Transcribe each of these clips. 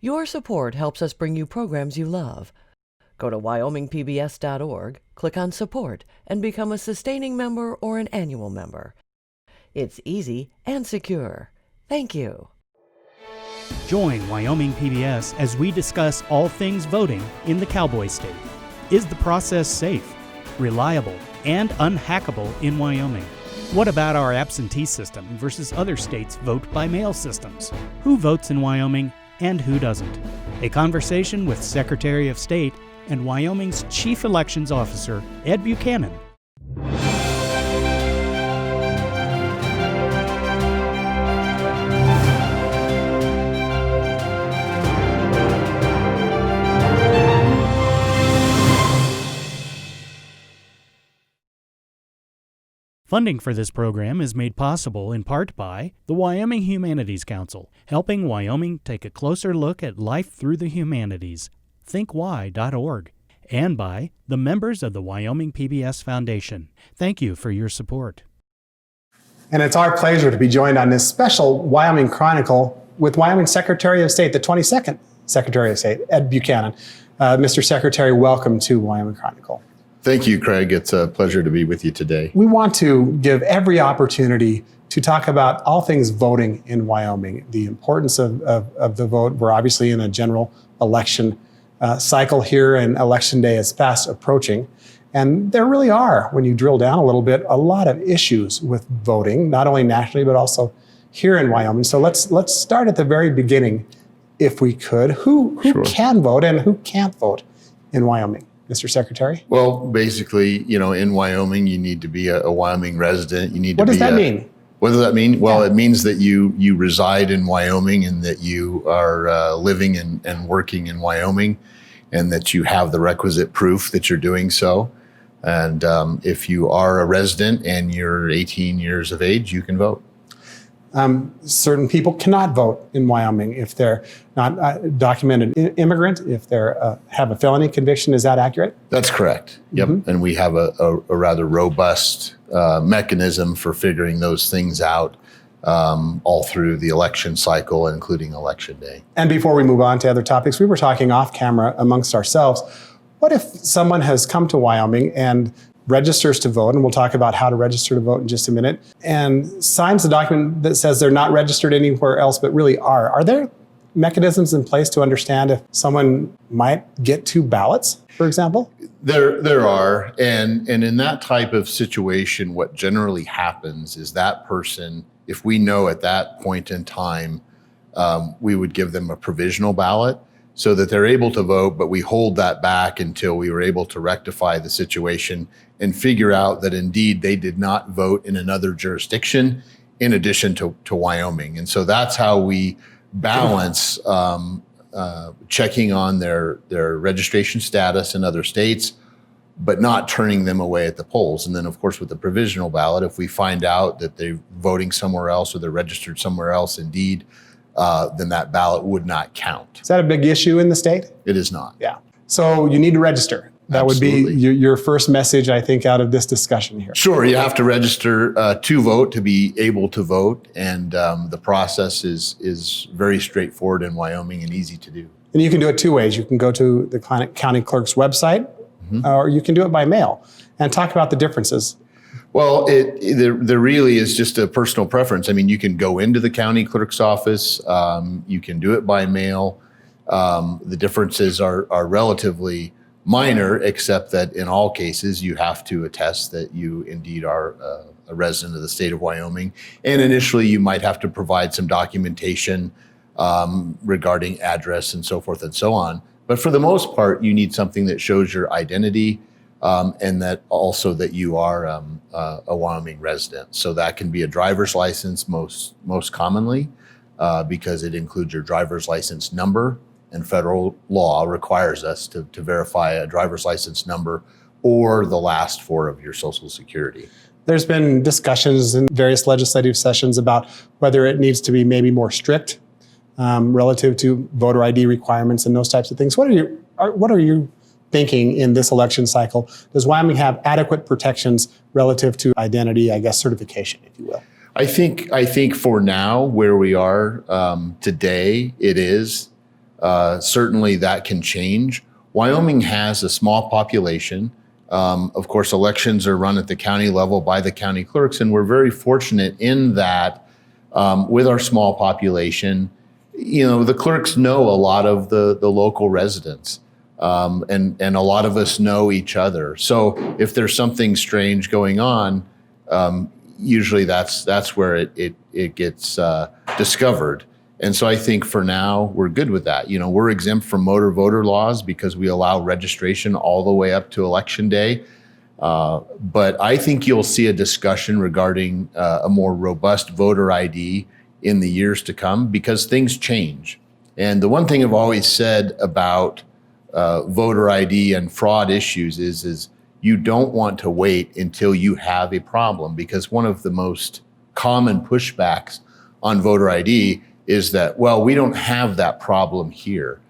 Your support helps us bring you programs you love. Go to wyomingpbs.org, click on Support, and become a sustaining member or an annual member. It's easy and secure. Thank you. Join Wyoming PBS as we discuss all things voting in the Cowboy State. Is the process safe, reliable, and unhackable in Wyoming? What about our absentee system versus other states' vote-by-mail systems? Who votes in Wyoming and who doesn't? A conversation with Secretary of State and Wyoming's Chief Elections Officer, Ed Buchanan. Funding for this program is made possible in part by the Wyoming Humanities Council, helping Wyoming take a closer look at life through the humanities, thinkwy.org, and by the members of the Wyoming PBS Foundation. Thank you for your support. And it's our pleasure to be joined on this special Wyoming Chronicle with Wyoming Secretary of State, the 22nd Secretary of State, Ed Buchanan. Mr. Secretary, welcome to Wyoming Chronicle. Thank you, Craig. It's a pleasure to be with you today. We want to give every opportunity to talk about all things voting in Wyoming, the importance of the vote. We're obviously in a general election cycle here, and Election Day is fast approaching. And there really are, when you drill down a little bit, a lot of issues with voting, not only nationally, but also here in Wyoming. So let's start at the very beginning, if we could. Who Sure. can vote and who can't vote in Wyoming? Mr. Secretary? Well, basically, in Wyoming, you need to be a Wyoming resident. You need What to does be that mean? What does that mean? Well, Yeah. it means that you reside in Wyoming and that you are living and working in Wyoming, and that you have the requisite proof that you're doing so. And if you are a resident and you're 18 years of age, you can vote. Certain people cannot vote in Wyoming if they're not a documented immigrant, if they have a felony conviction. Is that accurate? That's correct. Yep. Mm-hmm. And we have a rather robust mechanism for figuring those things out all through the election cycle, including Election Day. And before we move on to other topics, we were talking off camera amongst ourselves. What if someone has come to Wyoming and registers to vote, and we'll talk about how to register to vote in just a minute, and signs a document that says they're not registered anywhere else but really are? Are there mechanisms in place to understand if someone might get two ballots, for example? There are, and in that type of situation, what generally happens is that person, if we know at that point in time, we would give them a provisional ballot so that they're able to vote, but we hold that back until we were able to rectify the situation and figure out that indeed they did not vote in another jurisdiction in addition to Wyoming. And so that's how we balance checking on their registration status in other states, but not turning them away at the polls. And then, of course, with the provisional ballot, if we find out that they're voting somewhere else or they're registered somewhere else, indeed, then that ballot would not count. Is that a big issue in the state? It is not. Yeah. So you need to register. That Absolutely. would be your first message, I think, out of this discussion here. Sure, you have to register to vote to be able to vote, and the process is very straightforward in Wyoming and easy to do. And you can do it two ways. You can go to the county clerk's website, or you can do it by mail. And talk about the differences. Well, there really is just a personal preference. I mean, you can go into the county clerk's office. You can do it by mail. The differences are relatively minor, except that in all cases, you have to attest that you indeed are a resident of the state of Wyoming. And initially, you might have to provide some documentation regarding address and so forth and so on. But for the most part, you need something that shows your identity and that also that you are a Wyoming resident. So that can be a driver's license most commonly because it includes your driver's license number, and federal law requires us to verify a driver's license number or the last four of your Social Security. There's been discussions in various legislative sessions about whether it needs to be maybe more strict relative to voter ID requirements and those types of things. What are you thinking in this election cycle? Does Wyoming have adequate protections relative to identity, I guess, certification, if you will? I think for now, where we are today, it is. certainly that can change. Wyoming has a small population. Of course, elections are run at the county level by the county clerks, and we're very fortunate in that with our small population, the clerks know a lot of the local residents, and a lot of us know each other. So if there's something strange going on, usually that's where it gets discovered. And so I think for now, we're good with that. We're exempt from motor voter laws because we allow registration all the way up to Election Day. But I think you'll see a discussion regarding a more robust voter ID in the years to come because things change. And the one thing I've always said about voter ID and fraud issues is you don't want to wait until you have a problem, because one of the most common pushbacks on voter ID is that, well, we don't have that problem here.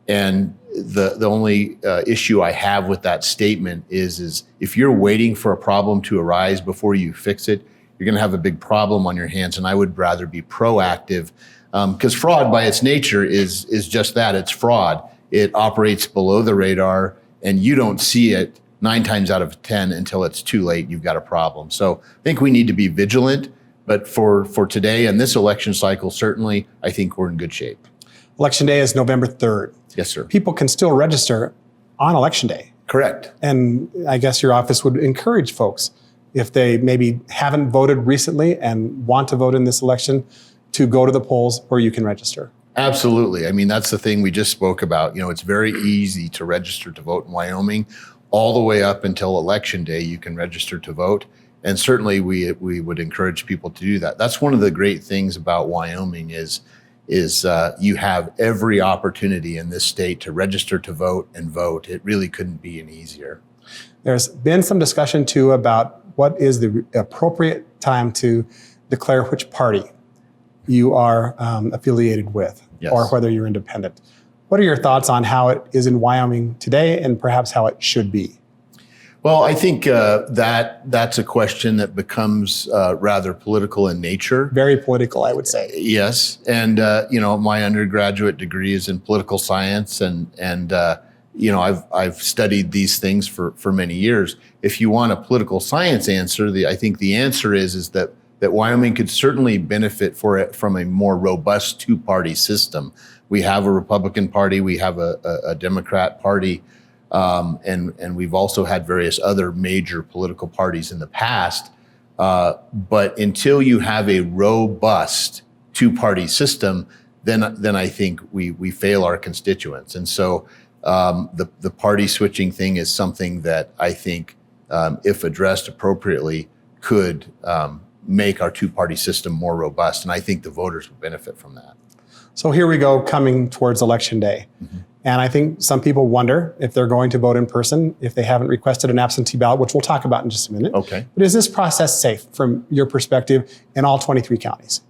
And the only issue I have with that statement is if you're waiting for a problem to arise before you fix it, you're going to have a big problem on your hands. And I would rather be proactive, because fraud by its nature is just that. It's fraud. It operates below the radar, and you don't see it 9 times out of 10 until it's too late. You've got a problem. So I think we need to be vigilant. But for today and this election cycle, certainly, I think we're in good shape. Election Day is November 3rd. Yes, sir. People can still register on Election Day. Correct. And I guess your office would encourage folks, if they maybe haven't voted recently and want to vote in this election, to go to the polls where you can register. Absolutely. I mean, that's the thing we just spoke about. It's very easy to register to vote in Wyoming. All the way up until Election Day, you can register to vote. And certainly we would encourage people to do that. That's one of the great things about Wyoming is you have every opportunity in this state to register to vote and vote. It really couldn't be any easier. There's been some discussion too about what is the appropriate time to declare which party you are affiliated with, yes, or whether you're independent. What are your thoughts on how it is in Wyoming today and perhaps how it should be? Well, I think that's a question that becomes rather political in nature. Very political, I would say. Yes, and my undergraduate degree is in political science, and I've studied these things for many years. If you want a political science answer, I think the answer is that Wyoming could certainly benefit from a more robust two-party system. We have a Republican Party, we have a Democrat Party. And we've also had various other major political parties in the past. But until you have a robust two-party system, then I think we fail our constituents. And so the party switching thing is something that I think, if addressed appropriately, could make our two-party system more robust. And I think the voters would benefit from that. So here we go, coming towards Election Day. Mm-hmm. And I think some people wonder if they're going to vote in person, if they haven't requested an absentee ballot, which we'll talk about in just a minute. Okay. But is this process safe from your perspective in all 23 counties?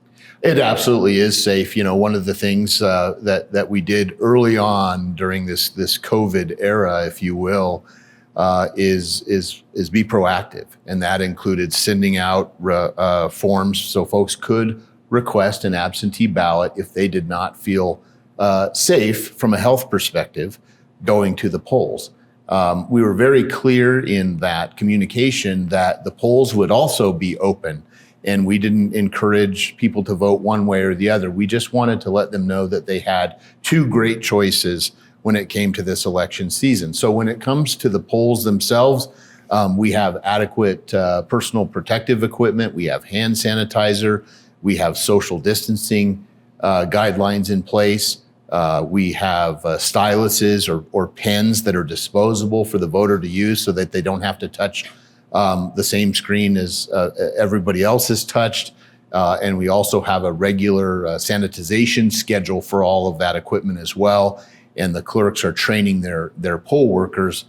It absolutely is safe. One of the things that we did early on during this COVID era, if you will, is be proactive. And that included sending out forms so folks could request an absentee ballot if they did not feel safe from a health perspective going to the polls. We were very clear in that communication that the polls would also be open, and we didn't encourage people to vote one way or the other. We just wanted to let them know that they had two great choices when it came to this election season. So when it comes to the polls themselves, we have adequate personal protective equipment, we have hand sanitizer, we have social distancing guidelines in place. We have styluses or pens that are disposable for the voter to use so that they don't have to touch the same screen as everybody else has touched. And we also have a regular sanitization schedule for all of that equipment as well. And the clerks are training their poll workers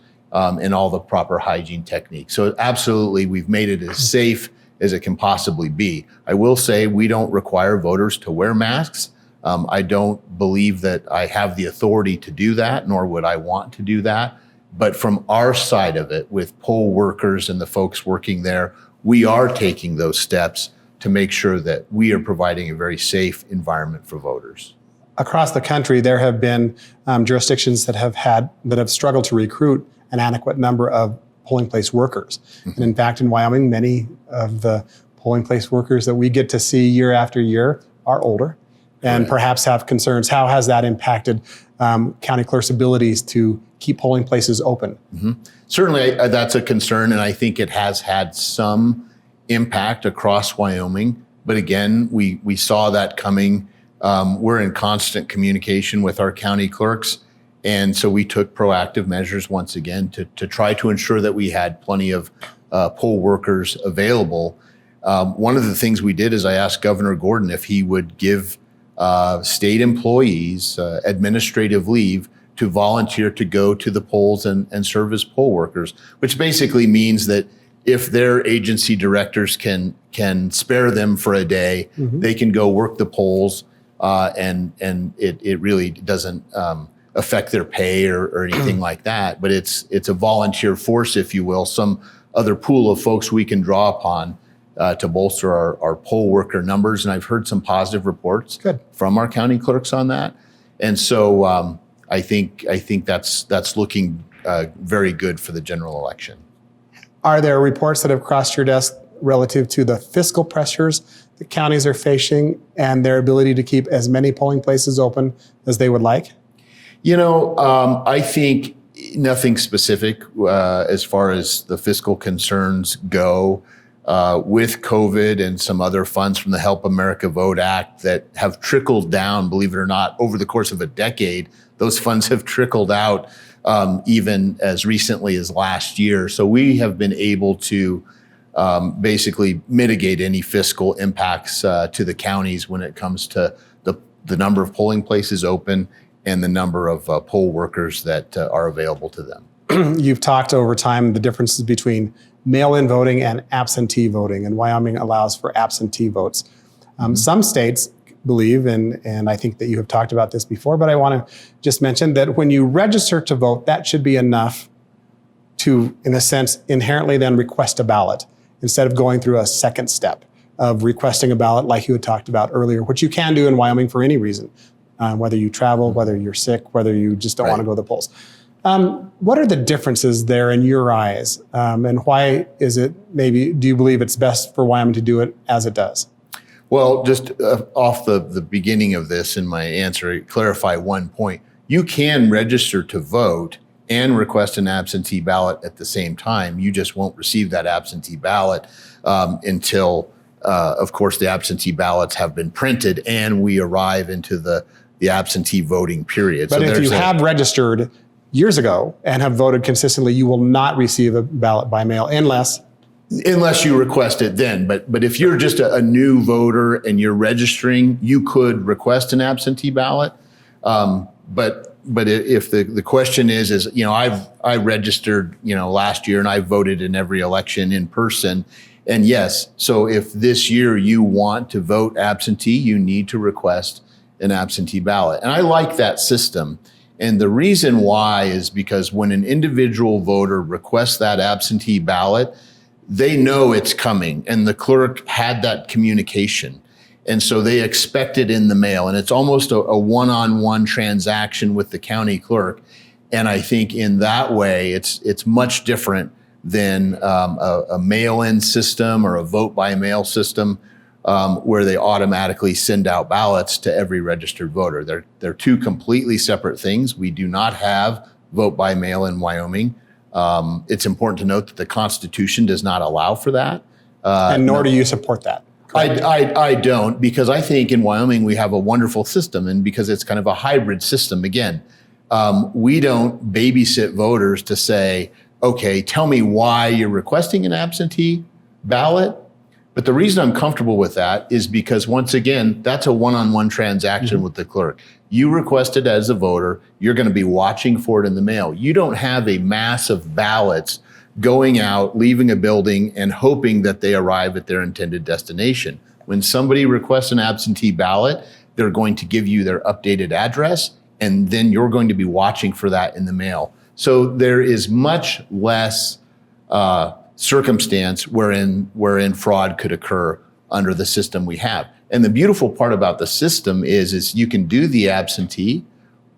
in all the proper hygiene techniques. So absolutely, we've made it as safe as it can possibly be. I will say we don't require voters to wear masks. I don't believe that I have the authority to do that, nor would I want to do that. But from our side of it, with poll workers and the folks working there, we are taking those steps to make sure that we are providing a very safe environment for voters. across the country, there have been jurisdictions that have struggled to recruit an adequate number of polling place workers. And in fact, in Wyoming, many of the polling place workers that we get to see year after year are older and perhaps have concerns. How has that impacted county clerks' abilities to keep polling places open? Certainly, that's a concern, and I think it has had some impact across Wyoming. But again, we saw that coming. We're in constant communication with our county clerks, and so we took proactive measures once again to try to ensure that we had plenty of poll workers available. One of the things we did is I asked Governor Gordon if he would give state employees administrative leave to volunteer to go to the polls and serve as poll workers, which basically means that if their agency directors can spare them for a day, they can go work the polls, and it really doesn't affect their pay or anything like that. But it's a volunteer force, if you will, some other pool of folks we can draw upon to bolster our poll worker numbers. And I've heard some positive reports from our county clerks on that. And so I think that's looking very good for the general election. Are there reports that have crossed your desk relative to the fiscal pressures the counties are facing and their ability to keep as many polling places open as they would like? I think nothing specific as far as the fiscal concerns go. With COVID and some other funds from the Help America Vote Act that have trickled down, believe it or not, over the course of a decade, those funds have trickled out even as recently as last year. So we have been able to basically mitigate any fiscal impacts to the counties when it comes to the number of polling places open and the number of poll workers that are available to them. You've talked over time the differences between mail-in voting and absentee voting, and Wyoming allows for absentee votes. Some states believe, and I think that you have talked about this before, but I want to just mention that when you register to vote, that should be enough to, in a sense, inherently then request a ballot instead of going through a second step of requesting a ballot like you had talked about earlier, which you can do in Wyoming for any reason, whether you travel, whether you're sick, whether you just don't want to go to the polls. What are the differences there in your eyes? And why is it do you believe it's best for Wyoming to do it as it does? Well, just off the beginning of this in my answer, clarify one point. You can register to vote and request an absentee ballot at the same time. You just won't receive that absentee ballot until, of course, the absentee ballots have been printed and we arrive into the absentee voting period. But if you have registered years ago and have voted consistently, you will not receive a ballot by mail unless you request it then. But if you're just a new voter and you're registering, you could request an absentee ballot. But if the question is I registered last year and I voted in every election in person, and yes, so if this year you want to vote absentee, you need to request an absentee ballot. And I like that system. And the reason why is because when an individual voter requests that absentee ballot, they know it's coming and the clerk had that communication. And so they expect it in the mail, and it's almost a one-on-one transaction with the county clerk. And I think in that way, it's much different than a mail-in system or a vote by mail system where they automatically send out ballots to every registered voter. They're two completely separate things. We do not have vote by mail in Wyoming. It's important to note that the Constitution does not allow for that. And nor do you support that. I don't, because I think in Wyoming we have a wonderful system, and because it's kind of a hybrid system. Again, we don't babysit voters to say, okay, tell me why you're requesting an absentee ballot. But the reason I'm comfortable with that is because, once again, that's a one-on-one transaction with the clerk. You requested as a voter, you're going to be watching for it in the mail. You don't have a mass of ballots going out, leaving a building, and hoping that they arrive at their intended destination. When somebody requests an absentee ballot, they're going to give you their updated address, and then you're going to be watching for that in the mail. So there is much less circumstance wherein fraud could occur under the system we have. And the beautiful part about the system is you can do the absentee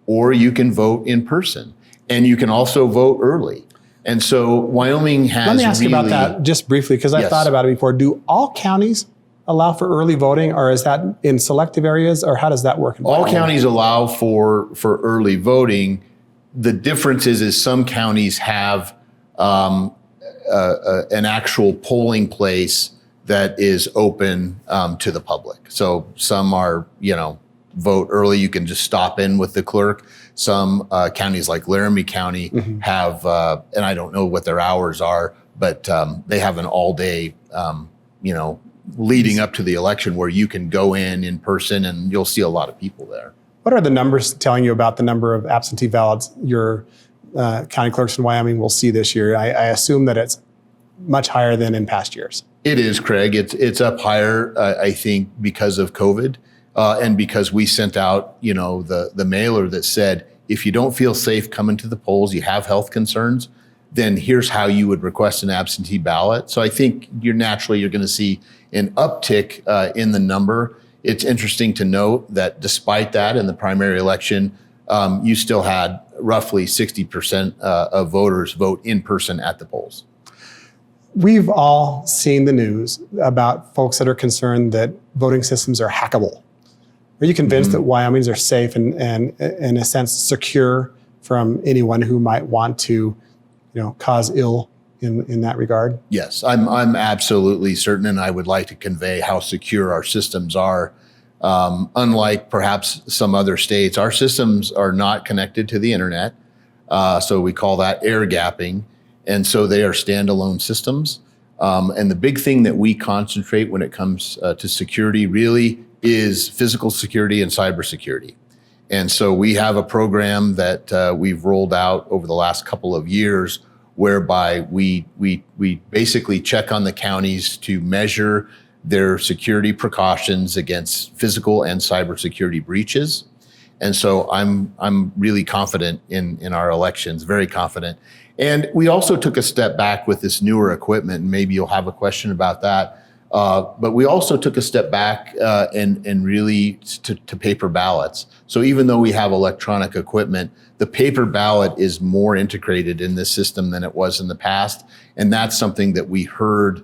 or you can vote in person, and you can also vote early. And so Wyoming has Let me ask you about that just briefly, because I've Yes. thought about it before. Do all counties allow for early voting, or is that in selective areas, or how does that work? All counties allow for early voting. The difference is some counties have an actual polling place that is open to the public. So some are, vote early. You can just stop in with the clerk. Some counties like Laramie County have, and I don't know what their hours are, but they have an all day, leading up to the election where you can go in person, and you'll see a lot of people there. What are the numbers telling you about the number of absentee ballots your county clerks in Wyoming will see this year? I assume that it's much higher than in past years. It is, Craig. It's up higher, I think, because of COVID, and because we sent out, the mailer that said, if you don't feel safe coming to the polls, you have health concerns, then here's how you would request an absentee ballot. So I think you're going to see an uptick in the number. It's interesting to note that despite that, in the primary election, you still had roughly 60% of voters vote in person at the polls. We've all seen the news about folks that are concerned that voting systems are hackable. Are you convinced that Wyomings are safe and in a sense secure from anyone who might want to, cause ill in that regard? Yes, I'm absolutely certain, and I would like to convey how secure our systems are. Unlike perhaps some other states, our systems are not connected to the internet, so we call that air gapping, and so they are standalone systems. And the big thing that we concentrate when it comes to security really is physical security and cybersecurity. And so we have a program that we've rolled out over the last couple of years, whereby we basically check on the counties to measure their security precautions against physical and cybersecurity breaches. And so I'm really confident in our elections, very confident. And we also took a step back with this newer equipment, and maybe you'll have a question about that. But we also took a step back and really to paper ballots. So even though we have electronic equipment, the paper ballot is more integrated in this system than it was in the past. And that's something that we heard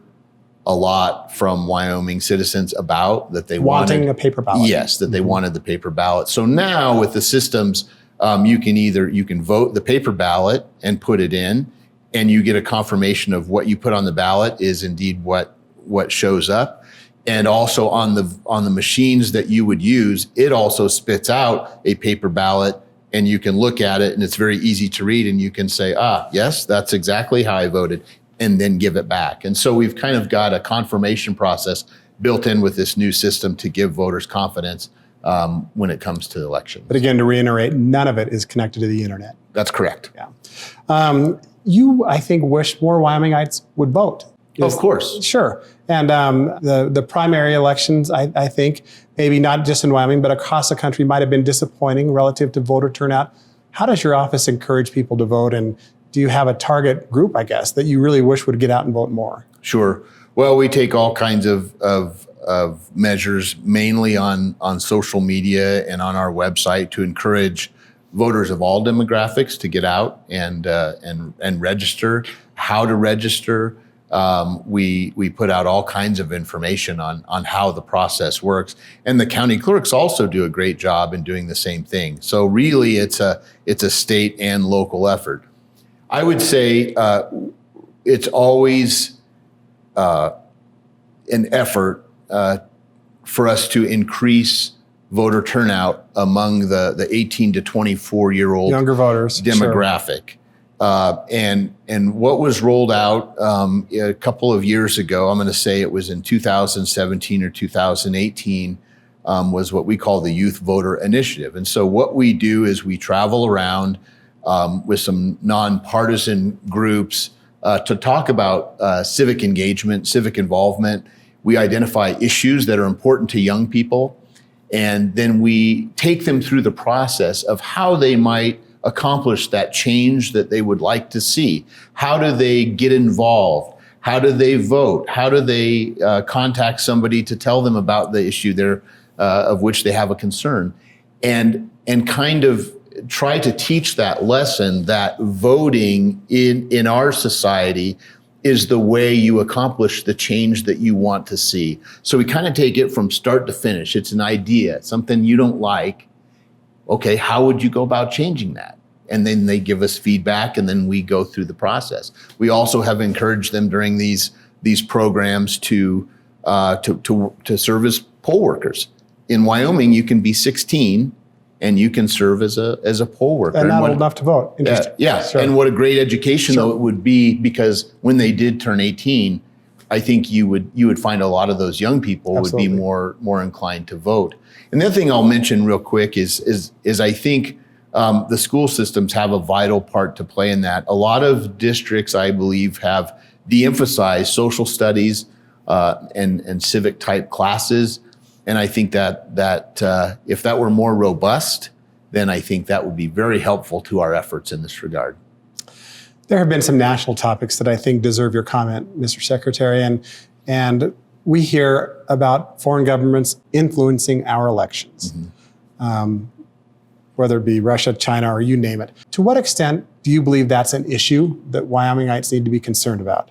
a lot from Wyoming citizens about, that they wanted a paper ballot. Yes, that they wanted the paper ballot. So now with the systems, you can vote the paper ballot and put it in, and you get a confirmation of what you put on the ballot is indeed what shows up. And also on the machines that you would use, it also spits out a paper ballot, and you can look at it, and it's very easy to read, and you can say, yes, that's exactly how I voted, and then give it back. And so we've kind of got a confirmation process built in with this new system to give voters confidence when it comes to the election. But again, to reiterate, none of it is connected to the internet. That's correct. Yeah. You, I think, wish more Wyomingites would vote. Of course. Sure. And the primary elections, I think, maybe not just in Wyoming, but across the country, might have been disappointing relative to voter turnout. How does your office encourage people to vote? And do you have a target group, I guess, that you really wish would get out and vote more? Sure. Well, we take all kinds of measures, mainly on social media and on our website, to encourage voters of all demographics to get out and register. How to register. We put out all kinds of information on how the process works, and the county clerks also do a great job in doing the same thing. So really, it's a state and local effort. I would say it's always an effort for us to increase voter turnout among the 18 to 24-year-old younger voters demographic. Sure. And what was rolled out a couple of years ago, I'm going to say it was in 2017 or 2018, was what we call the Youth Voter Initiative. And so what we do is we travel around with some nonpartisan groups to talk about civic engagement, civic involvement. We identify issues that are important to young people, and then we take them through the process of how they might accomplish that change that they would like to see. How do they get involved? How do they vote? How do they contact somebody to tell them about the issue of which they have a concern? And kind of try to teach that lesson that voting in our society is the way you accomplish the change that you want to see. So we kind of take it from start to finish. It's an idea, something you don't like. Okay, how would you go about changing that? And then they give us feedback, and then we go through the process. We also have encouraged them during these programs to serve as poll workers. In Wyoming, you can be 16 and you can serve as a poll worker. And not old enough to vote. Interesting. Yeah. Sure. And what a great education though it would be, because when they did turn 18, I think you would find a lot of those young people Absolutely. would be more inclined to vote. And the other thing I'll mention real quick is I think the school systems have a vital part to play in that. A lot of districts, I believe, have de-emphasized social studies and civic type classes. And I think that if that were more robust, then I think that would be very helpful to our efforts in this regard. There have been some national topics that I think deserve your comment, Mr. Secretary, and we hear about foreign governments influencing our elections, whether it be Russia, China, or you name it. To what extent do you believe that's an issue that Wyomingites need to be concerned about?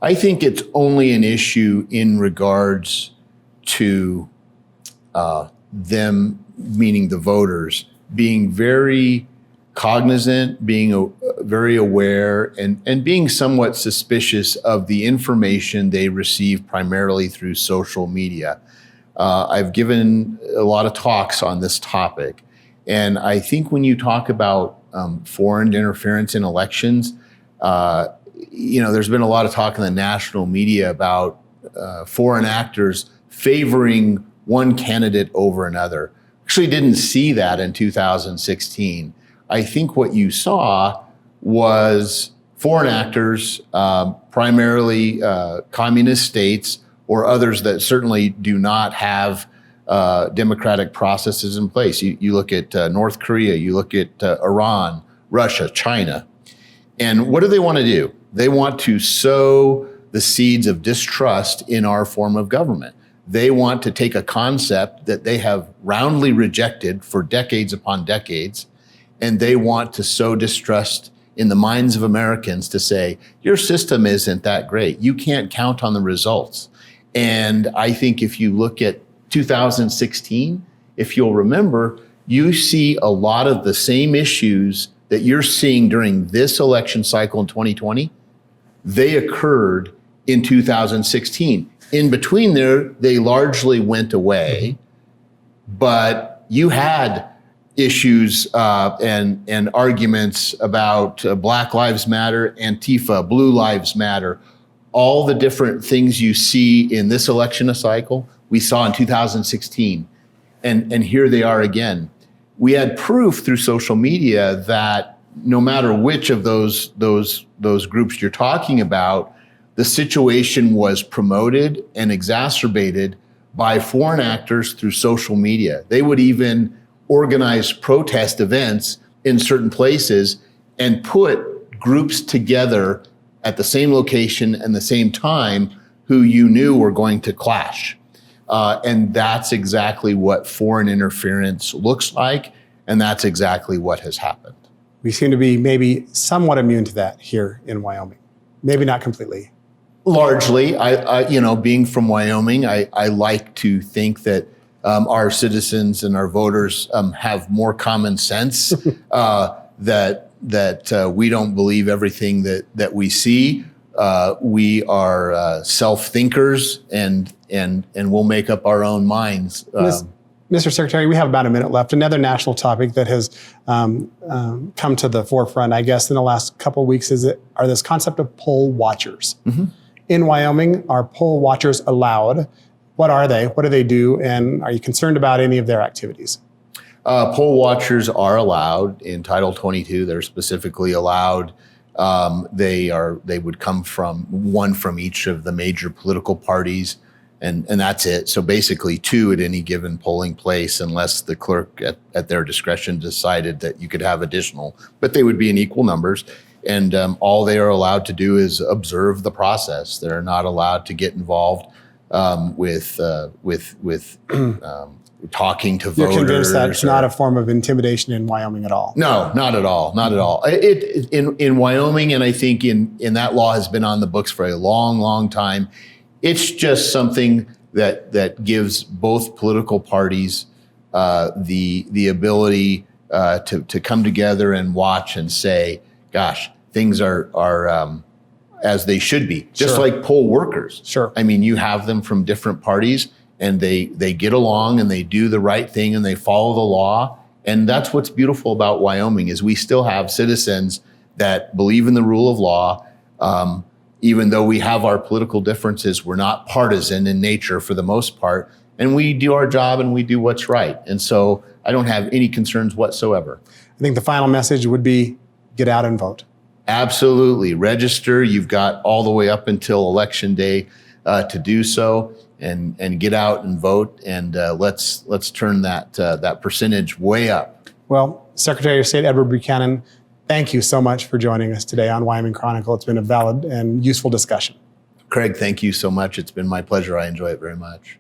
I think it's only an issue in regards to them, meaning the voters, being very cognizant, being very aware, and being somewhat suspicious of the information they receive primarily through social media. I've given a lot of talks on this topic, and I think when you talk about foreign interference in elections, there's been a lot of talk in the national media about foreign actors favoring one candidate over another. Actually didn't see that in 2016. I think what you saw was foreign actors, primarily communist states or others that certainly do not have democratic processes in place. You look at North Korea, you look at Iran, Russia, China. And what do they want to do? They want to sow the seeds of distrust in our form of government. They want to take a concept that they have roundly rejected for decades upon decades, and they want to sow distrust in the minds of Americans to say, your system isn't that great. You can't count on the results. And I think if you look at 2016, if you'll remember, you see a lot of the same issues that you're seeing during this election cycle in 2020, they occurred in 2016. In between there, they largely went away, but you had issues and arguments about Black Lives Matter, Antifa, Blue Lives Matter, all the different things you see in this election cycle, we saw in 2016. And here they are again. We had proof through social media that no matter which of those groups you're talking about, the situation was promoted and exacerbated by foreign actors through social media. They would even organize protest events in certain places and put groups together at the same location and the same time who you knew were going to clash. And that's exactly what foreign interference looks like, and that's exactly what has happened. We seem to be maybe somewhat immune to that here in Wyoming. Maybe not completely. Largely, I being from Wyoming, I like to think that our citizens and our voters have more common sense, that we don't believe everything that we see. We are self-thinkers and we'll make up our own minds. Mr. Secretary, we have about a minute left. Another national topic that has come to the forefront, I guess, in the last couple of weeks are this concept of poll watchers. Mm-hmm. In Wyoming, are poll watchers allowed? What are they? What do they do? And are you concerned about any of their activities? Poll watchers are allowed in Title 22. They're specifically allowed. They would come from each of the major political parties, and that's it. So basically 2 at any given polling place, unless the clerk at their discretion decided that you could have additional, but they would be in equal numbers. and all they are allowed to do is observe the process. They're not allowed to get involved with talking to You're voters. convinced that's not a form of intimidation in Wyoming at all? No, not at all. Not at all. In Wyoming, and I think in that law has been on the books for a long, long time. It's just something that gives both political parties the ability to come together and watch and say, gosh, things are as they should be, just Sure. like poll workers. Sure. I mean, you have them from different parties, and they get along and they do the right thing and they follow the law. And that's what's beautiful about Wyoming is we still have citizens that believe in the rule of law. Even though we have our political differences, we're not partisan in nature for the most part, and we do our job and we do what's right. And so I don't have any concerns whatsoever. I think the final message would be get out and vote. Absolutely. Register. You've got all the way up until Election Day to do so, and get out and vote. And let's turn that percentage way up. Well, Secretary of State Edward Buchanan, thank you so much for joining us today on Wyoming Chronicle. It's been a valid and useful discussion. Craig, thank you so much. It's been my pleasure. I enjoy it very much.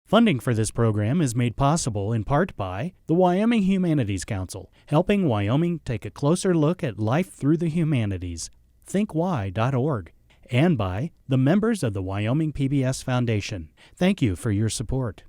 Funding for this program is made possible in part by the Wyoming Humanities Council, helping Wyoming take a closer look at life through the humanities, thinkwy.org, and by the members of the Wyoming PBS Foundation. Thank you for your support.